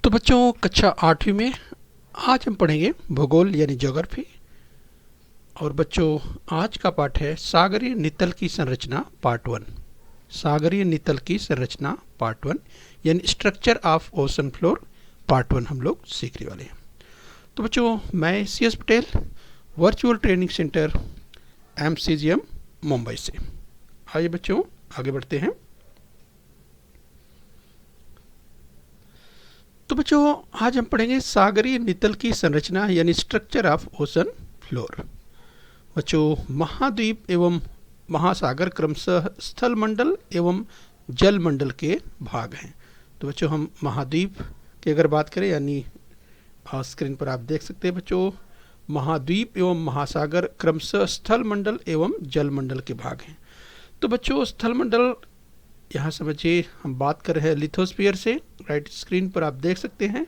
तो बच्चों कक्षा 8वीं में आज हम पढ़ेंगे भूगोल यानी ज्योग्राफी। और बच्चों आज का पाठ है सागरीय नितल की संरचना पार्ट 1। सागरीय नितल की संरचना पार्ट 1 यानी structure of ocean floor part 1 हम लोग सीखने वाले हैं। तो बच्चों मैं CS Patel, virtual training centre MCGM Mumbai से। आइए बच्चों आगे बढ़ते हैं। तो बच्चों आज हम पढ़ेंगे सागरीय नितल की संरचना यानी स्ट्रक्चर ऑफ ओशन फ्लोर। बच्चों महाद्वीप एवं महासागर क्रमशः स्थल मंडल एवं जल मंडल के भाग हैं। तो बच्चों हम महाद्वीप की अगर बात करें यानी स्क्रीन पर आप देख सकते हैं बच्चों, महाद्वीप एवं महासागर क्रमशः स्थल मंडल एवं जल मंडल के भाग हैं। तो बच्चों स्थल मंडल यहाँ समझिए हम बात कर रहे हैं लिथोस्फीयर से। राइट स्क्रीन पर आप देख सकते हैं,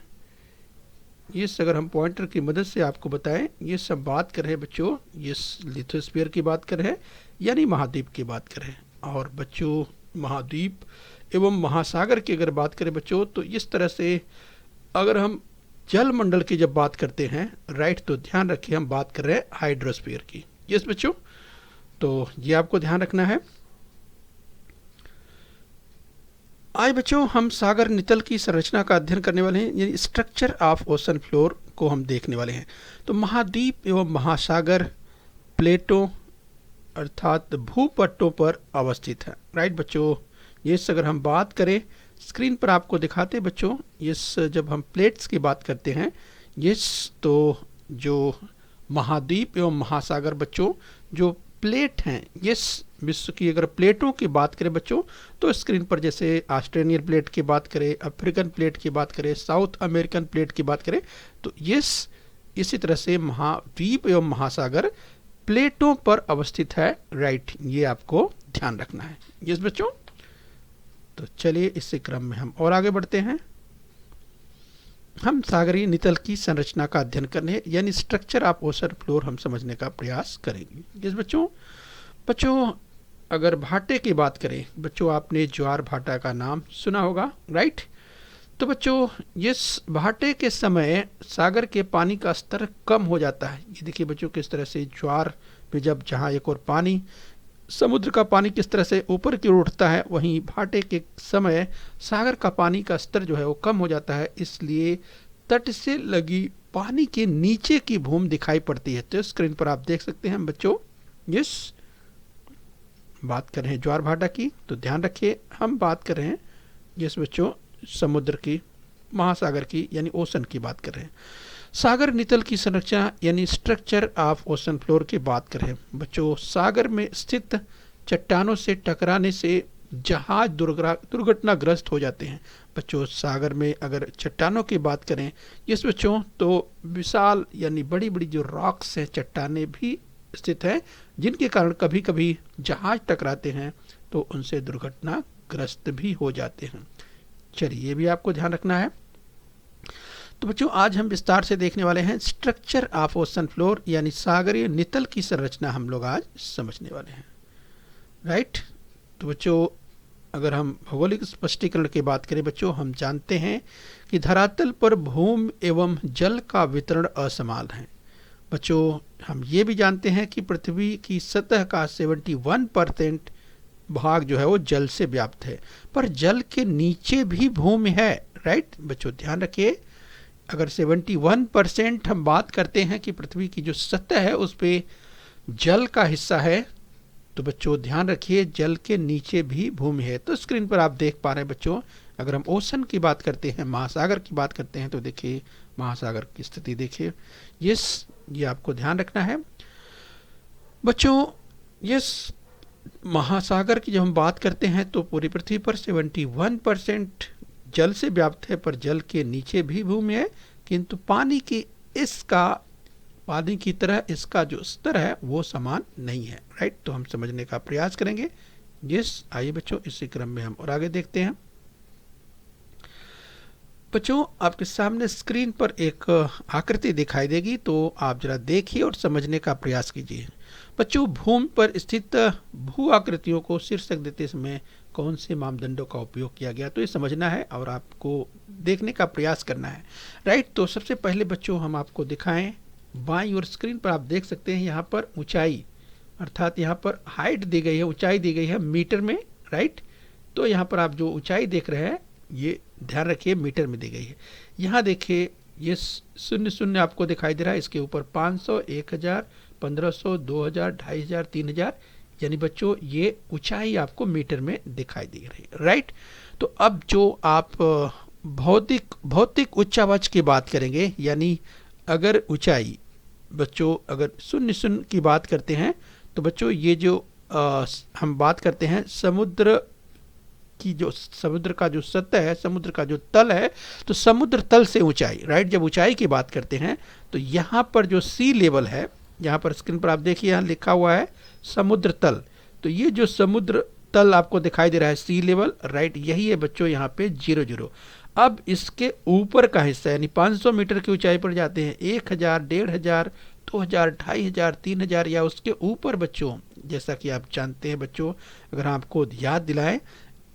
ये अगर हम पॉइंटर की मदद से आपको बताएं, ये सब बात कर रहे हैं बच्चों, ये लिथोस्फीयर की बात कर रहे हैं यानी महाद्वीप की बात कर रहे हैं। और बच्चों महाद्वीप एवं महासागर की अगर बात करें बच्चों, तो इस तरह से अगर हम जल मंडल की जब बात करते हैं राइट, तो ध्यान रखिए हम बात कर रहे हैं हाइड्रोस्फीयर की। यस बच्चों, तो ये आपको ध्यान रखना है। आइए बच्चों हम सागर नितल की संरचना का अध्ययन करने वाले हैं यानी स्ट्रक्चर ऑफ ओशन फ्लोर को हम देखने वाले हैं। तो महाद्वीप एवं महासागर प्लेटों अर्थात भूपट्टों पर अवस्थित है। राइट बच्चों, ये अगर हम बात करें स्क्रीन पर आपको दिखाते हैं बच्चों, ये जब हम प्लेट्स की बात करते हैं ये तो जो महाद्वीप एवं महासागर बच्चों जो प्लेट हैं, ये विश्व की अगर प्लेटों की बात करें बच्चों, तो स्क्रीन पर जैसे ऑस्ट्रेलियन प्लेट की बात करें, अफ्रीकन प्लेट की बात करें, साउथ अमेरिकन प्लेट की बात करें, तो ये इसी तरह से महाद्वीप एवं महासागर प्लेटों पर अवस्थित है। राइट, ये आपको ध्यान रखना है। यस बच्चों, तो चलिए इसी क्रम में हम और आगे बढ़ते हैं। हम सागरीय नितल की संरचना का अध्ययन करने यानी स्ट्रक्चर ऑफ ओशन फ्लोर हम समझने का प्रयास करेंगे। यस बच्चों अगर भाटे की बात करें बच्चों, आपने ज्वार भाटा का नाम सुना होगा। राइट, तो बच्चों इस भाटे के समय सागर के पानी का स्तर कम हो जाता है। ये देखिए बच्चों किस तरह से ज्वार में जब जहाँ एक और पानी समुद्र का पानी किस तरह से ऊपर की ओर उठता है, वहीं भाटे के समय सागर का पानी का स्तर जो है वो कम हो जाता है, इसलिए तट से लगी पानी के नीचे की भूमि दिखाई पड़ती है। तो स्क्रीन पर आप देख सकते हैं बच्चों, यस बात कर रहे हैं ज्वार भाटा की, तो ध्यान रखिए हम बात कर रहे हैं यस बच्चों समुद्र की, महासागर की यानी ओशन की बात कर रहे हैं। सागर नितल की संरचना यानी स्ट्रक्चर ऑफ ओशन फ्लोर की बात करें बच्चों, सागर में स्थित चट्टानों से टकराने से जहाज दुर्घटनाग्रस्त हो जाते हैं। बच्चों सागर में अगर चट्टानों की बात करें इस बच्चों, तो विशाल यानी बड़ी बड़ी जो रॉक्स हैं, चट्टानें भी स्थित हैं, जिनके कारण कभी कभी जहाज टकराते हैं तो उनसे दुर्घटनाग्रस्त भी हो जाते हैं। चलिए ये भी आपको ध्यान रखना है। तो बच्चों आज हम विस्तार से देखने वाले हैं स्ट्रक्चर ऑफ ओशन फ्लोर यानी सागरीय नितल की संरचना हम लोग आज समझने वाले हैं। राइट, तो बच्चों अगर हम भौगोलिक स्पष्टीकरण की बात करें बच्चों, हम जानते हैं कि धरातल पर भूमि एवं जल का वितरण असमान है। बच्चों हम ये भी जानते हैं कि पृथ्वी की सतह का 71% भाग जो है वो जल से व्याप्त है, पर जल के नीचे भी भूमि है। राइट बच्चों ध्यान रखिए, अगर 71% हम बात करते हैं कि पृथ्वी की जो सतह है उस पे जल का हिस्सा है, तो बच्चों ध्यान रखिए जल के नीचे भी भूमि है। तो स्क्रीन पर आप देख पा रहे हैं बच्चों, अगर हम ओशन की बात करते हैं, महासागर की बात करते हैं, तो देखिए महासागर की स्थिति देखिए, ये आपको ध्यान रखना है बच्चों। यस महासागर की जब हम बात करते हैं तो पूरी पृथ्वी पर 71% जल से व्याप्त है, पर जल के नीचे भी भूमि है, किंतु पानी की तरह इसका जो स्तर है वो समान नहीं है। राइट, तो हम समझने का प्रयास करेंगे। यस आइए बच्चों इसी क्रम में हम और आगे देखते हैं। बच्चों आपके सामने स्क्रीन पर एक आकृति दिखाई देगी, तो आप जरा देखिए और समझने का प्रयास कीजिए। बच्चों भूमि पर स्थित भू आकृतियों को शीर्षक देते समय कौन से मापदंडों का उपयोग किया गया, तो ये समझना है और आपको देखने का प्रयास करना है, राइट। तो सबसे पहले बच्चों हम आपको दिखाएं, बाईं ओर स्क्रीन पर आप देख सकते हैं यहाँ पर ऊंचाई, अर्थात यहाँ पर हाइट दी गई है, ऊंचाई दी गई है मीटर में, राइट। तो यहाँ पर आप जो ऊंचाई देख रहे हैं ये ध्यान रखिए मीटर में दी गई है। यहाँ देखिए ये 0 आपको दिखाई दे रहा है, इसके ऊपर 500, 1000, 1500, 2000, 2500, 3000, यानी बच्चों ये ऊंचाई आपको मीटर में दिखाई दे रही है, राइट। तो अब जो आप भौतिक उच्चावाच की बात करेंगे, यानी अगर ऊंचाई बच्चों अगर 0 की बात करते हैं तो बच्चों ये जो हम बात करते हैं समुद्र का जो सतह है, समुद्र का जो तल है, तो समुद्र तल से ऊंचाई, राइट। जब ऊंचाई की बात करते हैं तो यहाँ पर जो सी लेवल है, यहाँ पर स्क्रीन पर आप देखिए यहाँ लिखा हुआ है समुद्र तल, तो ये जो समुद्र तल आपको दिखाई दे रहा है सी लेवल, राइट, यही है बच्चों यहाँ पे 00। अब इसके ऊपर का हिस्सा यानी 500 मीटर की ऊंचाई पर जाते हैं 1000, 1500, 2000, 2500, 3000 या उसके ऊपर बच्चों, जैसा कि आप जानते हैं बच्चों, अगर आपको याद दिलाएं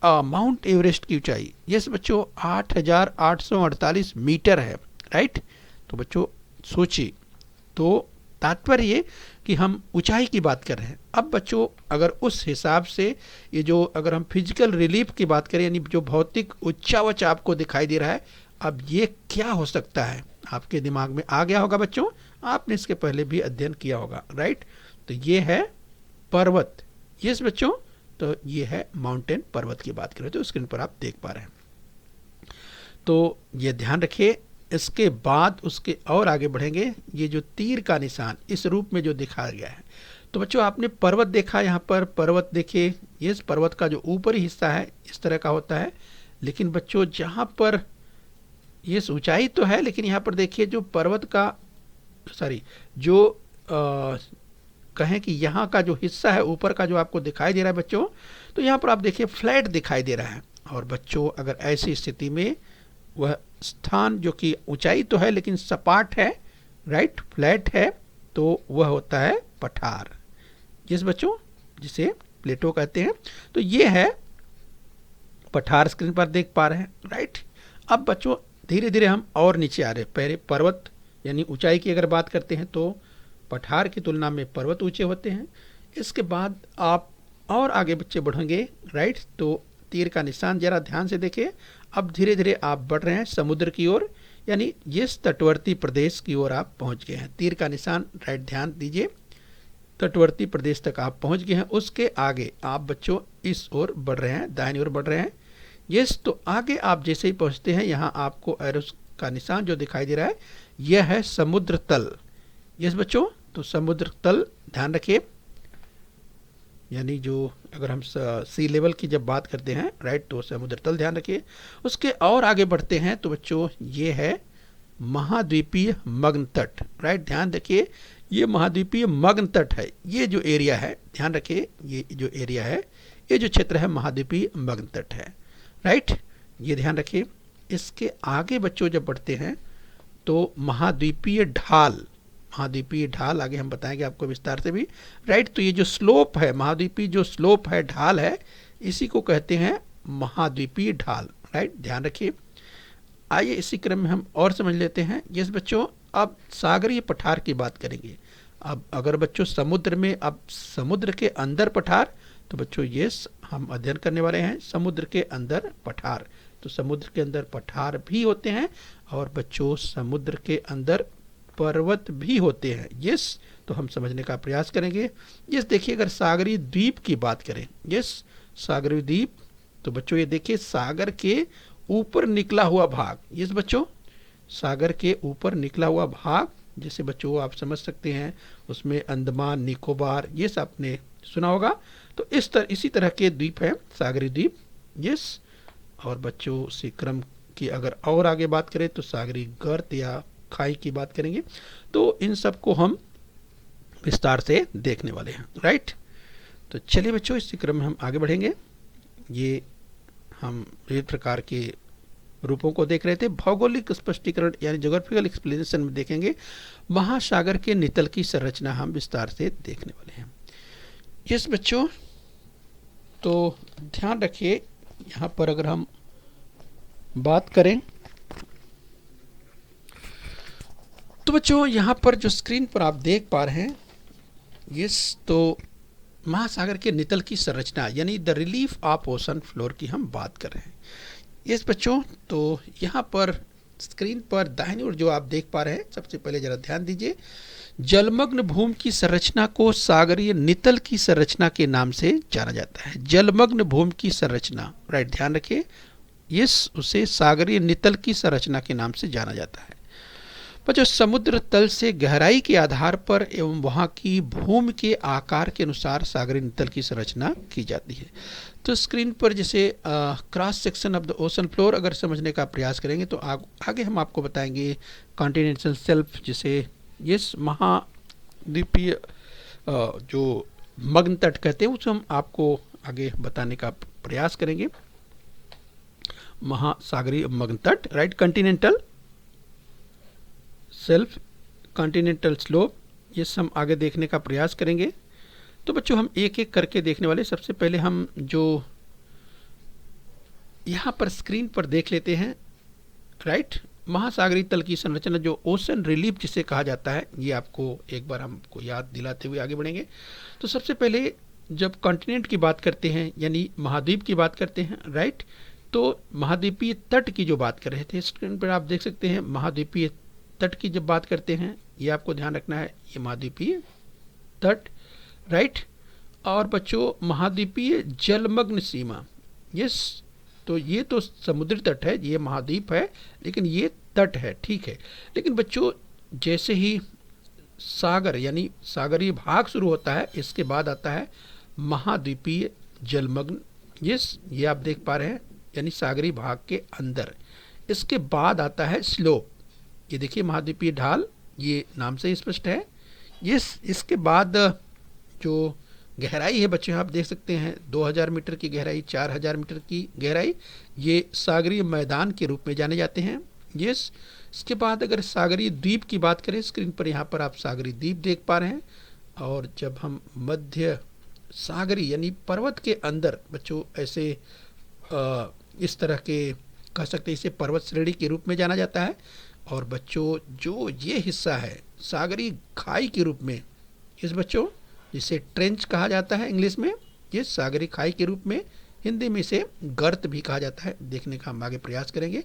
माउंट एवरेस्ट की ऊंचाई यस बच्चों 8848 मीटर है, राइट। तो बच्चों सोचिए, तो तात्पर्य ये कि हम ऊंचाई की बात कर रहे हैं। अब बच्चों अगर उस हिसाब से ये जो अगर हम फिजिकल रिलीफ की बात करें, यानी जो भौतिक उच्चावच आपको दिखाई दे रहा है, अब ये क्या हो सकता है, आपके दिमाग में आ गया होगा बच्चों, आपने इसके पहले भी अध्ययन किया होगा, राइट। तो ये है पर्वत, यस बच्चों, तो ये है माउंटेन, पर्वत की बात करें तो स्क्रीन पर आप देख पा रहे हैं। तो ये ध्यान रखिए, इसके बाद उसके और आगे बढ़ेंगे, ये जो तीर का निशान इस रूप में जो दिखाया गया है, तो बच्चों आपने पर्वत देखा, यहाँ पर पर्वत देखिए, ये पर्वत का जो ऊपरी हिस्सा है इस तरह का होता है, लेकिन बच्चों जहाँ पर ये ऊंचाई तो है, लेकिन यहाँ पर देखिए जो पर्वत का जो कहें कि यहाँ का जो हिस्सा है ऊपर का जो आपको दिखाई दे रहा है बच्चों, तो यहाँ पर आप देखिए फ्लैट दिखाई दे रहा है। और बच्चों अगर ऐसी स्थिति में वह स्थान जो कि ऊंचाई तो है लेकिन सपाट है, राइट, फ्लैट है, तो वह होता है पठार, जिस बच्चों जिसे प्लेटो कहते हैं। तो ये है पठार, स्क्रीन पर देख पा रहे हैं, राइट। अब बच्चों धीरे धीरे हम और नीचे आ रहे हैं। पहले पर्वत यानी ऊंचाई की अगर बात करते हैं तो पठार की तुलना में पर्वत ऊंचे होते हैं। इसके बाद आप और आगे बच्चे बढ़ेंगे, राइट। तो तीर का निशान जरा ध्यान से देखिए, अब धीरे धीरे आप बढ़ रहे हैं समुद्र की ओर, यानी इस तटवर्ती प्रदेश की ओर आप पहुंच गए हैं। तीर का निशान, राइट, ध्यान दीजिए, तटवर्ती प्रदेश तक आप पहुंच गए हैं। उसके आगे आप बच्चों इस ओर बढ़ रहे हैं, दाहिनी ओर बढ़ रहे हैं, यस। तो आगे आप जैसे ही पहुंचते हैं, यहाँ आपको एरोस का निशान जो दिखाई दे रहा है, यह है समुद्र तल, यस बच्चों। तो समुद्र तल ध्यान रखिए, यानी जो अगर हम सी लेवल की जब बात करते हैं, राइट, तो समुद्र तल ध्यान रखिए। उसके और आगे बढ़ते हैं तो बच्चों ये है महाद्वीपीय मग्न तट, राइट, ध्यान रखिए, ये महाद्वीपीय मग्न तट है। ये जो एरिया है, ध्यान रखिए, ये जो एरिया है, ये जो क्षेत्र है महाद्वीपीय मग्न तट है, राइट, ये ध्यान रखिए। इसके आगे बच्चों जब बढ़ते हैं तो महाद्वीपीय ढाल, महाद्वीपीय ढाल आगे हम बताएंगे आपको विस्तार से भी, राइट। तो ये जो स्लोप है, महाद्वीपीय जो स्लोप है, ढाल है, इसी को कहते हैं महाद्वीपीय ढाल, राइट, ध्यान रखिए। आइए इसी क्रम में हम और समझ लेते हैं। यस बच्चों, अब सागरीय पठार की बात करेंगे। अब अगर बच्चों समुद्र में, अब समुद्र के अंदर पठार, तो बच्चों ये हम अध्ययन करने वाले हैं समुद्र के अंदर पठार। तो समुद्र के अंदर पठार भी होते हैं और बच्चों समुद्र के अंदर पर्वत भी होते हैं, यस। तो हम समझने का प्रयास करेंगे। यस, देखिए अगर सागरीय द्वीप की बात करें, यस, सागरीय द्वीप, तो बच्चों ये देखिए सागर के ऊपर निकला हुआ भाग, यस बच्चों, सागर के ऊपर निकला हुआ भाग, जैसे बच्चों आप समझ सकते हैं उसमें अंडमान निकोबार ये सब आपने सुना होगा। तो इसी तरह के द्वीप हैं सागरीय द्वीप, यस। और बच्चों इसी क्रम की अगर और आगे बात करें तो सागरीय गर्त या खाई की बात करेंगे। तो इन सब को हम विस्तार से देखने वाले हैं, राइट। तो चलिए बच्चों इसी क्रम में हम आगे बढ़ेंगे। ये हम विभिन्न प्रकार के रूपों को देख रहे थे। भौगोलिक स्पष्टीकरण यानी ज्योग्राफिकल एक्सप्लेनेशन में देखेंगे। महासागर के नितल की संरचना हम विस्तार से देखने वाले हैं। यस बच्चों, तो ध्यान रखिए, यहाँ पर अगर हम बात करें तो बच्चों यहाँ पर जो स्क्रीन पर आप देख पा रहे हैं, यस, तो महासागर के नितल की संरचना यानी the relief of ocean floor की हम बात कर रहे हैं। यस बच्चों, तो यहाँ पर स्क्रीन पर दाहिनी ओर जो आप देख पा रहे हैं, सबसे पहले जरा ध्यान दीजिए, जलमग्न भूमि की संरचना को सागरीय नितल की संरचना के नाम से जाना जाता है। जलमग्न भूमि की संरचना, राइट, ध्यान रखिए, यस, उसे सागरीय नितल की संरचना के नाम से जाना जाता है। बच्चों, समुद्र तल से गहराई के आधार पर एवं वहाँ की भूमि के आकार के अनुसार सागरीय नितल की संरचना की जाती है। तो स्क्रीन पर जैसे cross section of the ocean floor अगर समझने का प्रयास करेंगे तो आगे हम आपको बताएंगे कॉन्टिनेंटल शेल्फ, जिसे यस महाद्वीपीय जो मग्न तट कहते हैं, उसे हम आपको आगे बताने का प्रयास करेंगे। महासागरीय मग्न तट, right, continental self, continental slope, ये हम आगे देखने का प्रयास करेंगे। तो बच्चों हम एक एक करके देखने वाले। सबसे पहले हम जो यहाँ पर स्क्रीन पर देख लेते हैं, राइट, महासागरीय तल की संरचना जो ओशन रिलीफ जिसे कहा जाता है, ये आपको एक बार हमको याद दिलाते हुए आगे बढ़ेंगे। तो सबसे पहले जब कॉन्टिनेंट की बात करते हैं यानी महाद्वीप की बात करते हैं, राइट, तो महाद्वीपीय तट की जो बात कर रहे थे, स्क्रीन पर आप देख सकते हैं महाद्वीपीय तट की जब बात करते हैं, ये आपको ध्यान रखना है, ये महाद्वीपीय तट, राइट। और बच्चों महाद्वीपीय जलमग्न सीमा, यस, तो ये तो समुद्री तट है, ये महाद्वीप है, लेकिन ये तट है, ठीक है। लेकिन बच्चों जैसे ही सागर यानी सागरीय भाग शुरू होता है, इसके बाद आता है महाद्वीपीय जलमग्न, यस, ये आप देख पा रहे हैं, यानी सागरीय भाग के अंदर। इसके बाद आता है स्लोप, ये देखिए महाद्वीपीय ढाल, ये नाम से स्पष्ट है। इसके बाद जो गहराई है बच्चों, आप देख सकते हैं 2000 मीटर की गहराई, 4000 मीटर की गहराई, ये सागरीय मैदान के रूप में जाने जाते हैं। इसके बाद अगर सागरीय द्वीप की बात करें, स्क्रीन पर यहाँ पर आप सागरीय द्वीप देख पा रहे हैं। और जब हम मध्य सागरीय यानी पर्वत के अंदर बच्चों ऐसे इस तरह के कह सकते हैं, इसे पर्वत श्रेणी के रूप में जाना जाता है। और बच्चों जो ये हिस्सा है सागरीय खाई के रूप में, इस बच्चों जिसे ट्रेंच कहा जाता है इंग्लिश में, ये सागरीय खाई के रूप में, हिंदी में इसे गर्त भी कहा जाता है, देखने का हम आगे प्रयास करेंगे।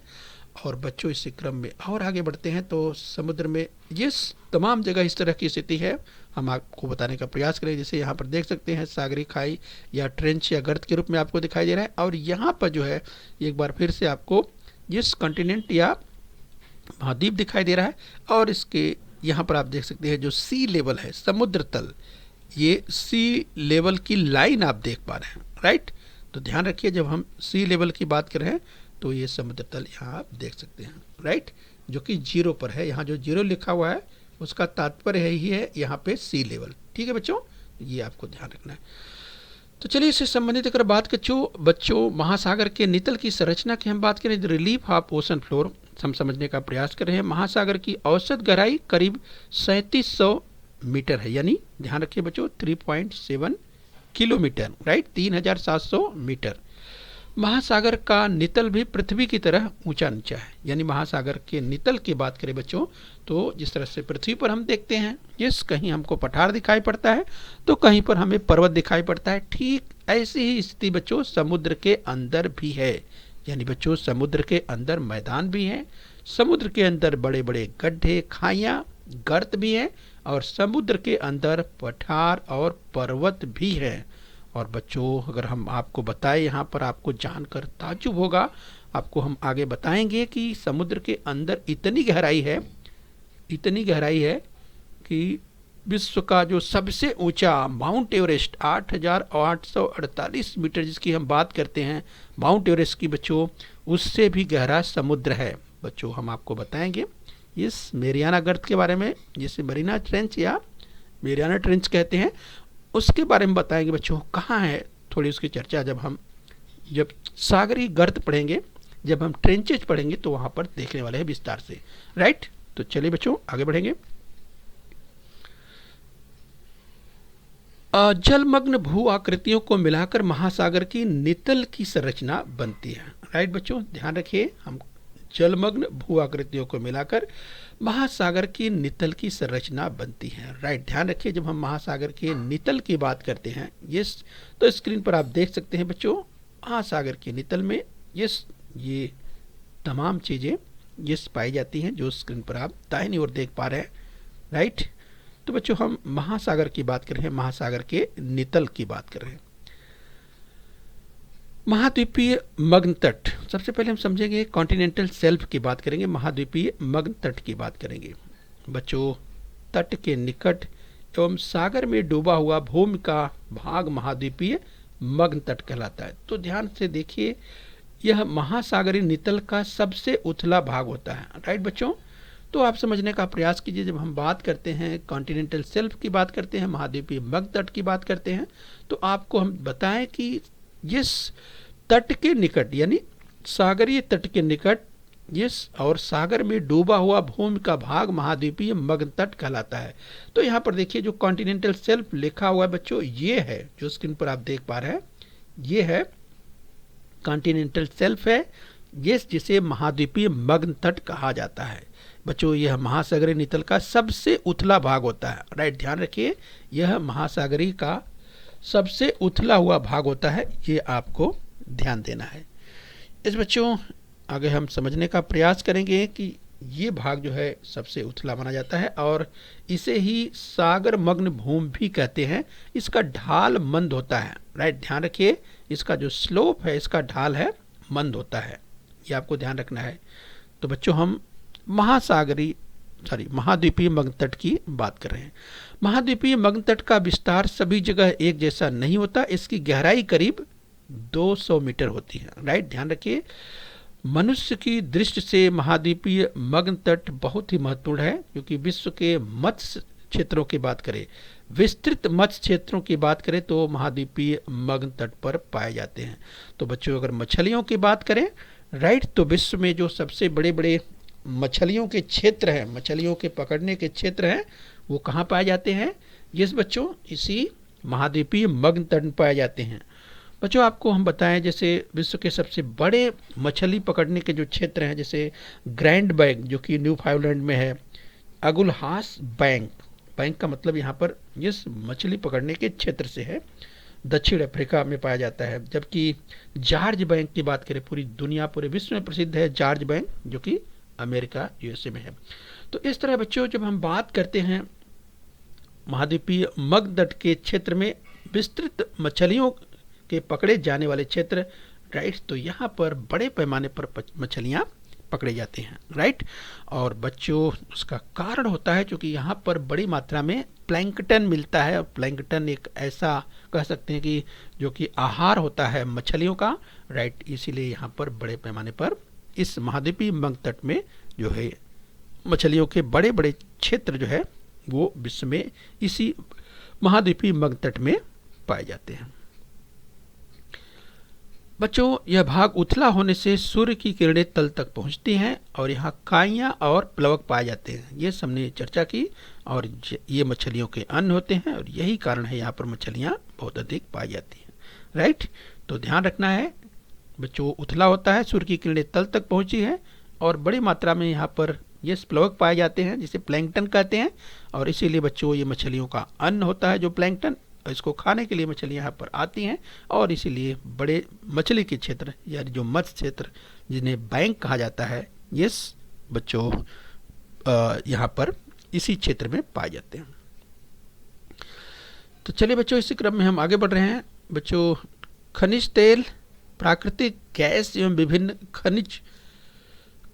और बच्चों इस क्रम में और आगे बढ़ते हैं तो समुद्र में ये तमाम जगह इस तरह की स्थिति है, हम आपको बताने का प्रयास करें। जैसे यहाँ पर देख सकते हैं सागरीय खाई या ट्रेंच या गर्त के रूप में आपको दिखाई दे रहा है। और यहाँ पर जो है एक बार फिर से आपको जिस कॉन्टिनेंट या महाद्वीप दिखाई दे रहा है। और इसके यहाँ पर आप देख सकते हैं जो सी लेवल है, समुद्र तल, ये सी लेवल की लाइन आप देख पा रहे हैं, राइट। तो ध्यान रखिए जब हम सी लेवल की बात कर रहे हैं तो ये समुद्र तल यहाँ आप देख सकते हैं, राइट, जो कि 0 पर है। यहाँ जो 0 लिखा हुआ है उसका तात्पर्य ही है यहाँ पे सी लेवल, ठीक है बच्चों, ये आपको ध्यान रखना है। तो चलिए इससे संबंधित अगर बात बच्चों महासागर के नितल की संरचना की हम बात करें, रिलीफ ऑफ ओशन फ्लोर हम समझने का प्रयास कर रहे हैं। महासागर की औसत गहराई करीब 3700 मीटर है, यानी ध्यान रखिए बच्चों 3.7 किलोमीटर, राइट, 3700 मीटर। महासागर का नितल भी पृथ्वी की तरह ऊंचा नीचा है, यानी महासागर के नितल की बात करें बच्चों तो जिस तरह से पृथ्वी पर हम देखते हैं, यस, कहीं हमको पठार दिखाई पड़ता है तो कहीं पर हमें पर्वत दिखाई पड़ता है, ठीक ऐसी ही स्थिति बच्चों समुद्र के अंदर भी है। यानी बच्चों समुद्र के अंदर मैदान भी हैं, समुद्र के अंदर बड़े बड़े गड्ढे, खाइयाँ, गर्त भी हैं, और समुद्र के अंदर पठार और पर्वत भी हैं। और बच्चों अगर हम आपको बताएं, यहाँ पर आपको जानकर ताज्जुब होगा, आपको हम आगे बताएंगे कि समुद्र के अंदर इतनी गहराई है कि विश्व का जो सबसे ऊंचा माउंट एवरेस्ट 8848 मीटर जिसकी हम बात करते हैं, माउंट एवरेस्ट की बच्चों, उससे भी गहरा समुद्र है। बच्चों हम आपको बताएंगे इस मेरियाना गर्त के बारे में, जिसे मरीना ट्रेंच या मेरियाना ट्रेंच कहते हैं, उसके बारे में बताएंगे बच्चों कहाँ है। थोड़ी उसकी चर्चा जब सागरीय गर्त पढ़ेंगे, जब हम ट्रेंचेज पढ़ेंगे तो वहाँ पर देखने वाले हैं विस्तार से, राइट। तो चलिए बच्चों आगे बढ़ेंगे। जलमग्न भू आकृतियों को मिलाकर महासागर की नितल की संरचना बनती है। राइट बच्चों, ध्यान रखिए, हम जलमग्न भू आकृतियों को मिलाकर महासागर की नितल की संरचना बनती है। राइट, ध्यान रखिए, जब हम महासागर के नितल की बात करते हैं यस, तो स्क्रीन पर आप देख सकते हैं बच्चों, महासागर के नितल में यस ये तमाम चीज़ें यस पाई जाती हैं जो स्क्रीन पर आप दाहिनी ओर देख पा रहे हैं। राइट, तो बच्चों हम महासागर की बात कर रहे हैं, महासागर के नितल की बात कर रहे हैं। महाद्वीपीय मग्न तट, सबसे पहले हम समझेंगे कॉन्टिनेंटल शेल्फ की बात करेंगे, महाद्वीपीय मग्न तट की बात करेंगे। बच्चों, तट के निकट एवं सागर में डूबा हुआ भूमि का भाग महाद्वीपीय मग्न तट कहलाता है। तो ध्यान से देखिए, यह महासागरीय नितल का सबसे उथला भाग होता है। राइट बच्चों, तो आप समझने का प्रयास कीजिए, जब हम बात करते हैं कॉन्टिनेंटल शेल्फ की बात करते हैं, महाद्वीपीय मग्न तट की बात करते हैं, तो आपको हम बताएं कि जिस तट के निकट यानी सागरीय तट के निकट जिस और सागर में डूबा हुआ भूमि का भाग महाद्वीपीय मग्न तट कहलाता है। तो यहाँ पर देखिए जो कॉन्टिनेंटल शेल्फ लिखा हुआ है बच्चों, ये है जो स्क्रीन पर आप देख पा रहे हैं, ये है कॉन्टिनेंटल शेल्फ है, ये जिसे महाद्वीपीय मग्न तट कहा जाता है। बच्चों, यह महासागरीय नितल का सबसे उथला भाग होता है। राइट, ध्यान रखिए, यह महासागरीय का सबसे उथला हुआ भाग होता है, ये आपको ध्यान देना है। इस बच्चों आगे हम समझने का प्रयास करेंगे कि ये भाग जो है सबसे उथला माना जाता है और इसे ही सागर मग्न भूमि भी कहते हैं। इसका ढाल मंद होता है। राइट, ध्यान रखिए, इसका जो स्लोप है, इसका ढाल है मंद होता है, ये आपको ध्यान रखना है। तो बच्चों हम महाद्वीपीय मग्न तट की बात कर रहे हैं। महाद्वीपीय मग्न तट का विस्तार सभी जगह एक जैसा नहीं होता, इसकी गहराई करीब 200 मीटर होती है। राइट, ध्यान रखिए, मनुष्य की दृष्टि से महाद्वीपीय मग्न तट बहुत ही महत्वपूर्ण है, क्योंकि विश्व के मत्स्य क्षेत्रों की बात करें, विस्तृत मत्स्य क्षेत्रों की बात करें तो महाद्वीपीय मग्न तट पर पाए जाते हैं। तो बच्चों अगर मछलियों की बात करें, राइट, तो विश्व में जो सबसे बड़े बड़े मछलियों के क्षेत्र हैं, मछलियों के पकड़ने के क्षेत्र हैं, वो कहाँ पाए जाते हैं? जिस बच्चों इसी महाद्वीपीय मग्न तट में पाए जाते हैं। बच्चों आपको हम बताएं, जैसे विश्व के सबसे बड़े मछली पकड़ने के जो क्षेत्र हैं, जैसे ग्रैंड बैंक जो कि न्यूफाउंडलैंड में है, अगुलहास बैंक, बैंक का मतलब यहाँ पर जिस मछली पकड़ने के क्षेत्र से है, दक्षिण अफ्रीका में पाया जाता है। जबकि जॉर्ज बैंक की बात करें, पूरी दुनिया पूरे विश्व में प्रसिद्ध है जॉर्ज बैंक, जो कि अमेरिका यूएसए में है। तो इस तरह बच्चों जब हम बात करते हैं महाद्वीपीय मग्न तट के क्षेत्र में विस्तृत मछलियों के पकड़े जाने वाले क्षेत्र, राइट, तो यहाँ पर बड़े पैमाने पर मछलियाँ पकड़े जाते हैं। राइट, और बच्चों उसका कारण होता है क्योंकि यहाँ पर बड़ी मात्रा में प्लैंकटन मिलता है, और प्लैंकटन एक ऐसा कह सकते हैं कि जो कि आहार होता है मछलियों का। राइट, इसीलिए यहाँ पर बड़े पैमाने पर इस महाद्वीपीय मग्न तट में जो है मछलियों के बड़े बड़े क्षेत्र जो है वो विश्व में इसी महाद्वीपीय मग्न तट में पाए जाते हैं। बच्चों यह भाग उथला होने से सूर्य की किरणें तल तक पहुंचती हैं और यहाँ काइयाँ और प्लवक पाए जाते हैं, ये हमने चर्चा की, और ये मछलियों के अन्न होते हैं और यही कारण है यहाँ पर मछलियाँ बहुत अधिक पाई जाती हैं। राइट, तो ध्यान रखना है बच्चों, उथला होता है, सूर्य की किरणें तल तक पहुंची है और बड़ी मात्रा में यहाँ पर ये प्लवक पाए जाते हैं जिसे प्लैंकटन कहते हैं, और इसीलिए बच्चों ये मछलियों का अन्न होता है जो प्लैंकटन, इसको खाने के लिए मछलियाँ यहाँ पर आती हैं, और इसीलिए बड़े मछली के क्षेत्र या जो मत्स्य क्षेत्र जिन्हें बैंक कहा जाता है, ये बच्चों यहाँ पर इसी क्षेत्र में पाए जाते हैं। तो चलिए बच्चों इसी क्रम में हम आगे बढ़ रहे हैं। बच्चों खनिज तेल, प्राकृतिक गैस एवं विभिन्न खनिज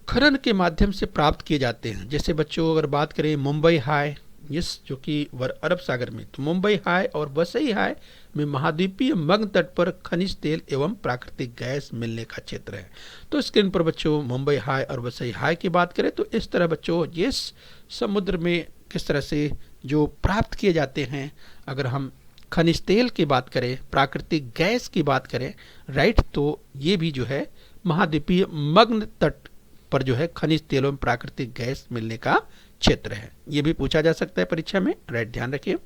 खनन के माध्यम से प्राप्त किए जाते हैं। जैसे बच्चों अगर बात करें मुंबई हाई, यस, जो कि अरब सागर में, तो मुंबई हाई और वसई हाई में महाद्वीपीय मग्न तट पर खनिज तेल एवं प्राकृतिक गैस मिलने का क्षेत्र है। तो स्क्रीन पर बच्चों मुंबई हाई और वसई हाई की बात करें तो इस तरह बच्चों ये समुद्र में किस तरह से जो प्राप्त किए जाते हैं, अगर हम खनिज तेल की बात करें, प्राकृतिक गैस की बात करें, राइट, तो ये भी जो है महाद्वीपीय मग्न तट पर जो है खनिज तेल एवं प्राकृतिक गैस मिलने का क्षेत्र है। ये भी पूछा जा सकता है परीक्षा में। राइट, ध्यान रखिए।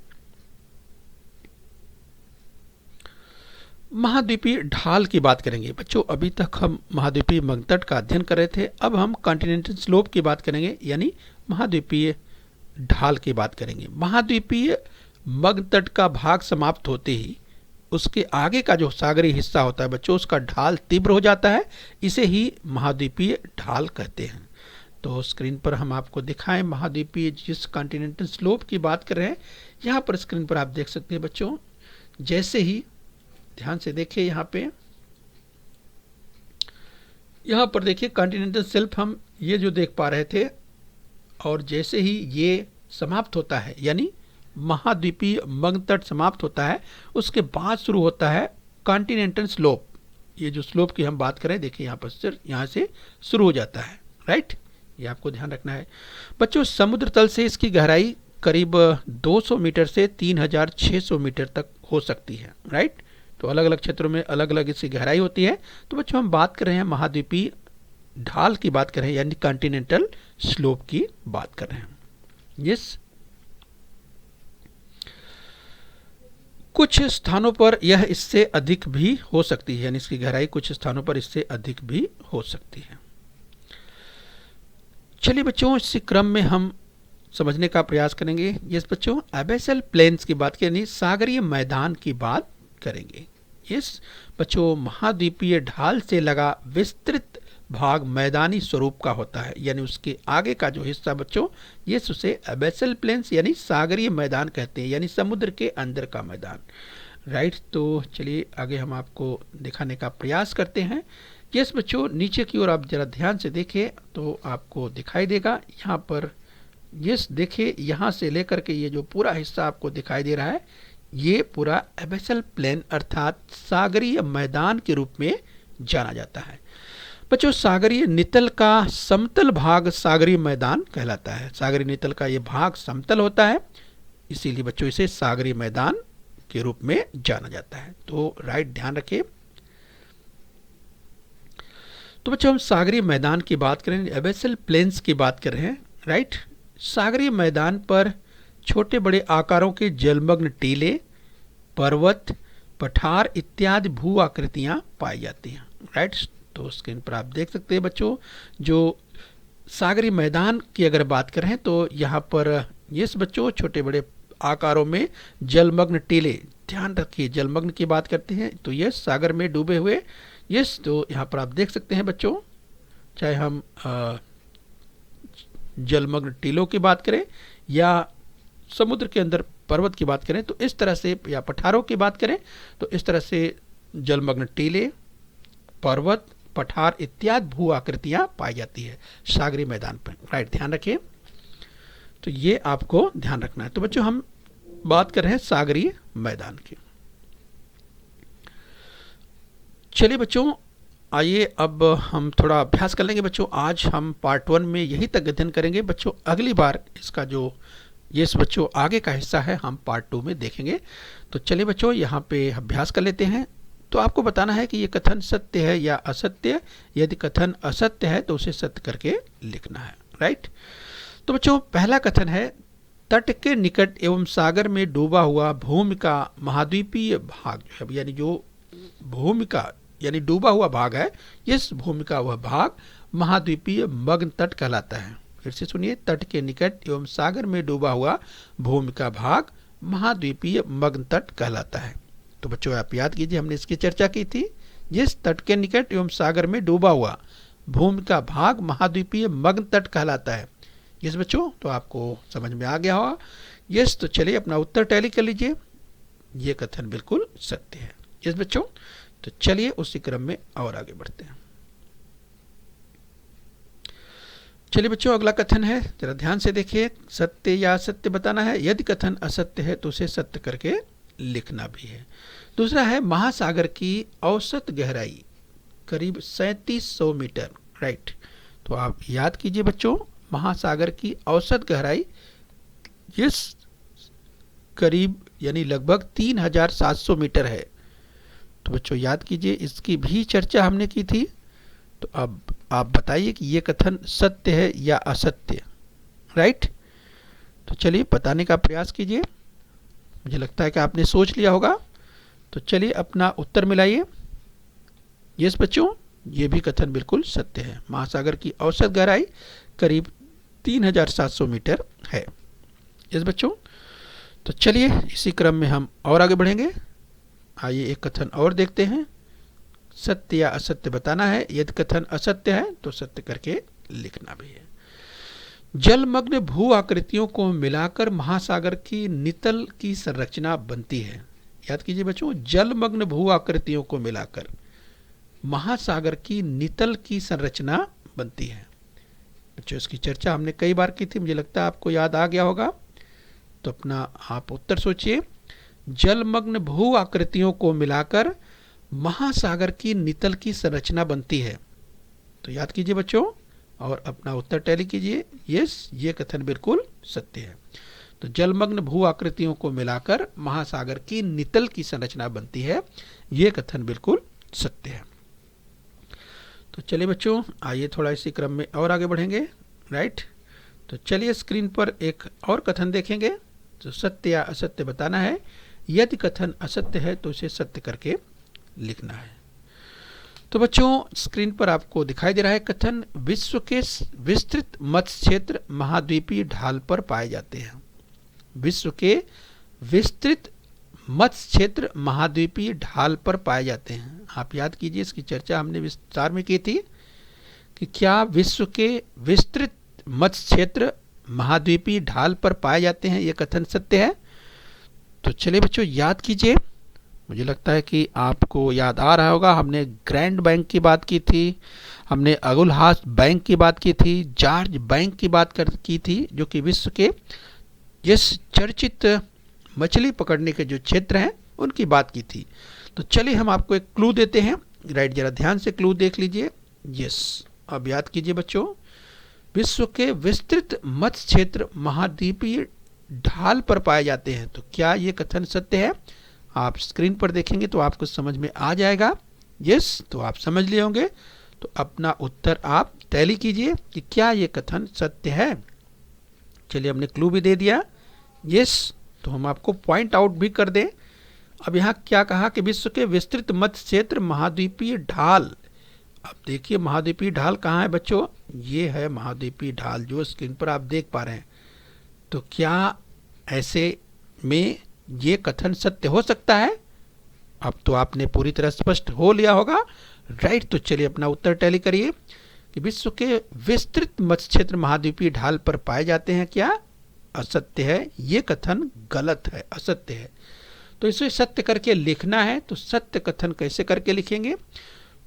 महाद्वीपीय ढाल की बात करेंगे बच्चों। अभी तक हम महाद्वीपीय मगतट का अध्ययन कर रहे थे, अब हम कॉन्टिनेंटल स्लोप की बात करेंगे, यानी महाद्वीपीय ढाल की बात करेंगे। महाद्वीपीय मगतट का भाग समाप्त होते ही उसके आगे का जो सागरी हिस्सा होता है बच्चों, उसका ढाल तीव्र हो जाता है, इसे ही महाद्वीपीय ढाल कहते हैं। तो स्क्रीन पर हम आपको दिखाएं महाद्वीपीय जिस कॉन्टिनेंटल स्लोप की बात कर रहे हैं, यहाँ पर स्क्रीन पर आप देख सकते हैं बच्चों। जैसे ही ध्यान से देखिए, यहाँ पर देखिए कॉन्टिनेंटल शेल्फ हम ये जो देख पा रहे थे, और जैसे ही ये समाप्त होता है यानी महाद्वीपीय मगतट समाप्त होता है, उसके बाद शुरू होता है कॉन्टिनेंटल स्लोप। ये जो स्लोप की हम बात करें, देखिए यहाँ पर सिर्फ यहाँ से शुरू हो जाता है, राइट। ये आपको ध्यान रखना है बच्चों। समुद्र तल से इसकी गहराई करीब 200 मीटर से 3600 मीटर तक हो सकती है, राइट। तो अलग अलग क्षेत्रों में अलग अलग इसकी गहराई होती है। तो बच्चों हम बात कर रहे हैं महाद्वीपीय ढाल की बात कर रहे हैं, यानी कॉन्टिनेंटल स्लोप की बात कर रहे हैं। यस, कुछ स्थानों पर यह इससे अधिक भी हो सकती है, यानी इसकी गहराई कुछ स्थानों पर इससे अधिक भी हो सकती है। चलिए बच्चों, इसी क्रम में हम समझने का प्रयास करेंगे। यस बच्चों, एबेसल प्लेन्स की बात करेंगे, सागरीय मैदान की बात करेंगे। यस बच्चों, महाद्वीपीय ढाल से लगा विस्तृत भाग मैदानी स्वरूप का होता है, यानी उसके आगे का जो हिस्सा बच्चों, ये उसे एबेसल प्लेन्स यानी सागरीय मैदान कहते हैं, यानी समुद्र के अंदर का मैदान, राइट। तो चलिए आगे हम आपको दिखाने का प्रयास करते हैं। यस बच्चों, नीचे की ओर आप जरा ध्यान से देखें तो आपको दिखाई देगा यहाँ पर। यस देखिए, यहाँ से लेकर के ये जो पूरा हिस्सा आपको दिखाई दे रहा है, ये पूरा एबेसल प्लेन अर्थात सागरीय मैदान के रूप में जाना जाता है। बच्चों, सागरीय नितल का समतल भाग सागरीय मैदान कहलाता है। सागरीय नितल का ये भाग समतल होता है, इसीलिए बच्चों इसे सागरीय मैदान के रूप में जाना जाता है। तो राइट, ध्यान रखें। तो बच्चों हम सागरीय मैदान की बात करें, एबेसल प्लेन्स की बात कर रहे हैं, राइट। सागरीय मैदान पर छोटे बड़े आकारों के जलमग्न टीले, पर्वत, पठार इत्यादि भू आकृतियां पाई जाती हैं, राइट। तो स्क्रीन पर आप देख सकते हैं बच्चों, जो सागरीय मैदान की अगर बात करें तो यहाँ पर यस बच्चों छोटे बड़े आकारों में जलमग्न टीले, ध्यान रखिए जलमग्न की बात करते हैं तो यस सागर में डूबे हुए, यस। तो यहाँ पर आप देख सकते हैं बच्चों, चाहे हम जलमग्न टीलों की बात करें या समुद्र के अंदर पर्वत की बात करें तो इस तरह से, या पठारों की बात करें तो इस तरह से जलमग्न टीले, पर्वत, पठार इत्यादि भू आकृतियां पाई जाती है सागरीय मैदान पर, राइट। ध्यान रखिए, तो ये आपको ध्यान रखना है। तो बच्चों हम बात कर रहे हैं सागरीय मैदान की। चलिए बच्चों, आइए अब हम थोड़ा अभ्यास कर लेंगे बच्चों। आज हम पार्ट 1 में यही तक अध्ययन करेंगे बच्चों। अगली बार इसका जो ये बच्चों आगे का हिस्सा है हम पार्ट 2 में देखेंगे। तो चलिए बच्चों यहाँ पे अभ्यास कर लेते हैं। तो आपको बताना है कि ये कथन सत्य है या असत्य। यदि कथन असत्य है तो उसे सत्य करके लिखना है, राइट। तो बच्चों पहला कथन है, तट के निकट एवं सागर में डूबा हुआ भूमि का महाद्वीपीय भाग, यानी जो भूमि का यानी डूबा हुआ भाग है, इस भूमि का वह भाग महाद्वीपीय मग्न तट कहलाता है। फिर से सुनिए, तट के निकट एवं सागर में डूबा हुआ भूमि का भाग महाद्वीपीय मग्न तट कहलाता है। तो बच्चों आप याद कीजिए, हमने इसकी चर्चा की थी। जिस तट के निकट एवं सागर में डूबा हुआ भूमि का भाग महाद्वीपीय मग्न तट कहलाता है। यस बच्चों, तो आपको समझ में आ गया होगा। यस, तो चलिए अपना उत्तर टैली कर लीजिए। ये कथन बिल्कुल सत्य है। यस बच्चों, तो चलिए उसी क्रम में और आगे बढ़ते हैं। चलिए बच्चों अगला कथन है, जरा ध्यान से देखिए, सत्य या असत्य बताना है। यदि कथन असत्य है तो उसे सत्य करके लिखना भी है। दूसरा है, महासागर की औसत गहराई करीब 3700 मीटर, राइट। तो आप याद कीजिए बच्चों, महासागर की औसत गहराई इस करीब यानी लगभग 3700 मीटर है। तो बच्चों याद कीजिए, इसकी भी चर्चा हमने की थी। तो अब आप बताइए कि ये कथन सत्य है या असत्य, राइट। तो चलिए बताने का प्रयास कीजिए। मुझे लगता है कि आपने सोच लिया होगा। तो चलिए अपना उत्तर मिलाइए। यस बच्चों, ये भी कथन बिल्कुल सत्य है। महासागर की औसत गहराई करीब 3700 मीटर है। यस बच्चों, तो चलिए इसी क्रम में हम और आगे बढ़ेंगे। आइए एक कथन और देखते हैं। सत्य या असत्य बताना है। यदि कथन असत्य है तो सत्य करके लिखना भी है। जलमग्न भू आकृतियों को मिलाकर महासागर की नितल की संरचना बनती है। याद कीजिए बच्चों, जलमग्न भू आकृतियों को मिलाकर महासागर की नितल की संरचना बनती है। बच्चों इसकी चर्चा हमने कई बार की थी, मुझे लगता है आपको याद आ गया होगा। तो अपना आप उत्तर सोचिए। जलमग्न भू आकृतियों को मिलाकर महासागर की नितल की संरचना बनती है। तो याद कीजिए बच्चों और अपना उत्तर टैली कीजिए। यस, ये कथन बिल्कुल सत्य है। तो जलमग्न भू आकृतियों को मिलाकर महासागर की नितल की संरचना बनती है, ये कथन बिल्कुल सत्य है। तो चलिए बच्चों, आइए थोड़ा इसी क्रम में और आगे बढ़ेंगे। राइट, तो चलिए स्क्रीन पर एक और कथन देखेंगे। तो सत्य या असत्य बताना है। यदि कथन असत्य है तो इसे सत्य करके लिखना है। तो बच्चों स्क्रीन पर आपको दिखाई दे रहा है कथन, विश्व के विस्तृत मत्स्य क्षेत्र महाद्वीपीय ढाल पर पाए जाते हैं। विश्व के विस्तृत मत्स्य क्षेत्र महाद्वीपीय ढाल पर पाए जाते हैं। आप याद कीजिए, इसकी चर्चा हमने विस्तार में की थी कि क्या विश्व के विस्तृत मत्स्य क्षेत्र महाद्वीपीय ढाल पर पाए जाते हैं, यह कथन सत्य है। तो चलिए बच्चों याद कीजिए, मुझे लगता है कि आपको याद आ रहा होगा। हमने ग्रैंड बैंक की बात की थी, हमने अगुलहास बैंक की बात की थी, जॉर्ज बैंक की बात की थी, जो कि विश्व के जिस चर्चित मछली पकड़ने के जो क्षेत्र हैं उनकी बात की थी। तो चलिए हम आपको एक क्लू देते हैं। राइट, जरा ध्यान से क्लू देख लीजिए। यस, अब याद कीजिए बच्चों, विश्व के विस्तृत मत्स्य क्षेत्र महाद्वीपीय ढाल पर पाए जाते हैं। तो क्या ये कथन सत्य है? आप स्क्रीन पर देखेंगे तो आपको समझ में आ जाएगा। यस, तो आप समझ लिए होंगे। तो अपना उत्तर आप टैली कीजिए कि क्या ये कथन सत्य है। चलिए, हमने क्लू भी दे दिया। यस, तो हम आपको पॉइंट आउट भी कर दें। अब यहाँ क्या कहा कि विश्व के विस्तृत मत्स्य क्षेत्र महाद्वीपीय ढाल। अब देखिए महाद्वीपीय ढाल कहाँ है बच्चों, ये है महाद्वीपीय ढाल जो स्क्रीन पर आप देख पा रहे हैं। तो क्या ऐसे में ये कथन सत्य हो सकता है? अब तो आपने पूरी तरह स्पष्ट हो लिया होगा। राइट, तो चलिए अपना उत्तर टैली करिए कि विश्व के विस्तृत मत्स्य क्षेत्र महाद्वीपीय ढाल पर पाए जाते हैं, क्या असत्य है? ये कथन गलत है, असत्य है। तो इसे सत्य करके लिखना है। तो सत्य कथन कैसे करके लिखेंगे?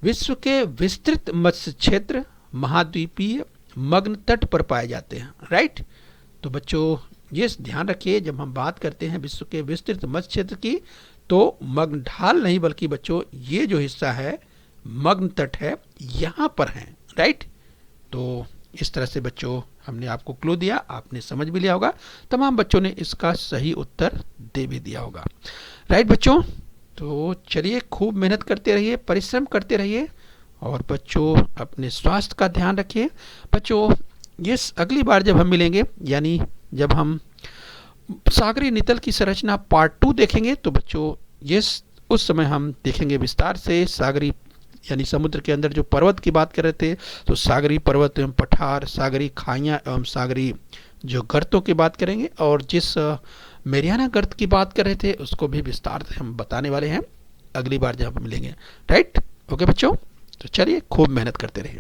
विश्व के विस्तृत मत्स्य क्षेत्र महाद्वीपीय मग्न तट पर पाए जाते हैं। राइट, तो बच्चों ये ध्यान रखिए, जब हम बात करते हैं विश्व के विस्तृत मत्स्य क्षेत्र की, तो मग्न ढाल नहीं बल्कि बच्चों ये जो हिस्सा है मग्न तट है, यहाँ पर है। राइट, तो इस तरह से बच्चों हमने आपको क्लू दिया, आपने समझ भी लिया होगा। तमाम बच्चों ने इसका सही उत्तर दे भी दिया होगा। राइट बच्चों, तो चलिए खूब मेहनत करते रहिए, परिश्रम करते रहिए और बच्चों अपने स्वास्थ्य का ध्यान रखिए। बच्चों ये अगली बार जब हम मिलेंगे, यानी जब हम सागरी नितल की संरचना पार्ट 2 देखेंगे, तो बच्चों ये उस समय हम देखेंगे विस्तार से सागरी यानी समुद्र के अंदर जो पर्वत की बात कर रहे थे, तो सागरी पर्वत एवं पठार, सागरी खाइयाँ एवं सागरी जो गर्तों की बात करेंगे, और जिस मेरियाना गर्त की बात कर रहे थे उसको भी विस्तार से हम बताने वाले हैं अगली बार जब हम मिलेंगे। राइट, ओके बच्चों, तो चलिए खूब मेहनत करते रहिए।